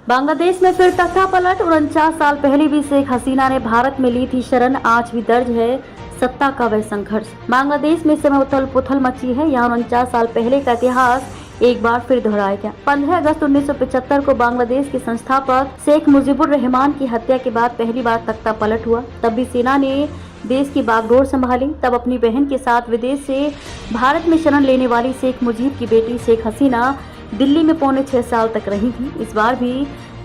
बांग्लादेश में फिर तख्ता पलट। 49 साल पहले भी शेख हसीना ने भारत में ली थी शरण। आज भी दर्ज है सत्ता का वह संघर्ष। बांग्लादेश में इस समय उथल पुथल मची है। यहाँ 49 साल पहले का इतिहास एक बार फिर दोहराया गया। 15 अगस्त 1975 को बांग्लादेश के संस्थापक शेख मुजीबुर रहमान की हत्या के बाद पहली बार तख्ता पलट हुआ। तब भी सेना ने देश की बागडोर संभाली। तब अपनी बहन के साथ विदेश से भारत में शरण लेने वाली शेख मुजीब की बेटी शेख हसीना दिल्ली में पौने 6 साल तक रही थी। इस बार भी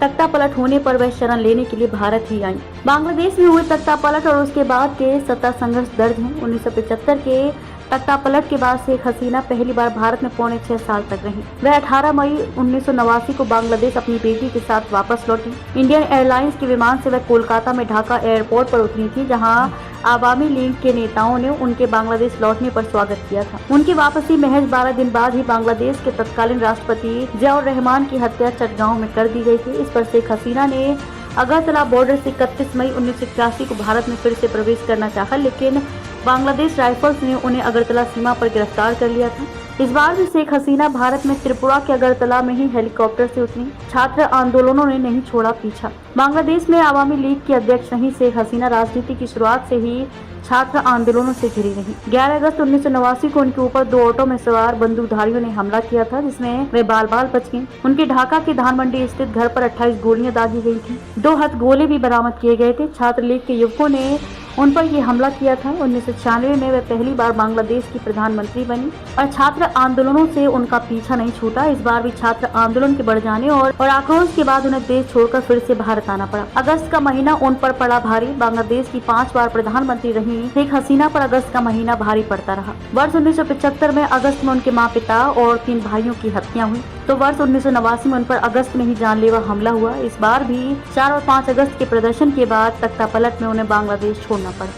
तख्ता पलट होने पर वह शरण लेने के लिए भारत ही आई। बांग्लादेश में हुए तख्ता पलट और उसके बाद के सत्ता संघर्ष दर्ज हैं। 1975 के तख्ता पलट के बाद शेख हसीना पहली बार भारत में पौने 6 साल तक रही। वह 18 मई 1989 को बांग्लादेश अपनी बेटी के साथ वापस लौटी। इंडियन एयरलाइंस के विमान से वह कोलकाता में ढाका एयरपोर्ट पर उतरी थी, जहां आवामी लीग के नेताओं ने उनके बांग्लादेश लौटने पर स्वागत किया था। उनकी वापसी महज 12 दिन बाद ही बांग्लादेश के तत्कालीन राष्ट्रपति जियाउर रहमान की हत्या चटगांव में कर दी गई थी। इस पर शेख हसीना ने अगरतला बॉर्डर से 31 मई 1981 को भारत में फिर से प्रवेश करना चाहा, लेकिन बांग्लादेश राइफल्स ने उन्हें अगरतला सीमा पर गिरफ्तार कर लिया था। इस बार भी शेख हसीना भारत में त्रिपुरा के अगरतला में ही हेलीकॉप्टर से उतरी। छात्र आंदोलनों ने नहीं छोड़ा पीछा। बांग्लादेश में आवामी लीग की अध्यक्ष रही शेख हसीना राजनीति की शुरुआत से ही छात्र आंदोलनों से घिरी रही। 11 अगस्त 1989 को उनके ऊपर 2 ऑटो में सवार बंदूकधारियों ने हमला किया था, जिसमें वे बाल बाल बच गए। उनके ढाका के धानमंडी स्थित घर पर 28 गोलियां दागी गई थी। 2 हथगोले भी बरामद किए गए थे। छात्र लीग के युवकों ने उन पर ये हमला किया था। 1996 में वे पहली बार बांग्लादेश की प्रधानमंत्री बनी और छात्र आंदोलनों से उनका पीछा नहीं छूटा। इस बार भी छात्र आंदोलन के बढ़ जाने और आक्रोश के बाद उन्हें देश छोड़कर फिर से भारत आना पड़ा। अगस्त का महीना उन पर पड़ा भारी। बांग्लादेश की 5 बार प्रधानमंत्री रही शेख हसीना पर अगस्त का महीना भारी पड़ता रहा। वर्ष 1975 में अगस्त में उनके माँ पिता और 3 भाइयों की हत्या हुई, तो वर्ष 1989 में उन पर अगस्त में ही जानलेवा हमला हुआ। इस बार भी 4 और 5 अगस्त के प्रदर्शन के बाद तख्ता पलट में उन्हें बांग्लादेश छोड़ना पड़ा।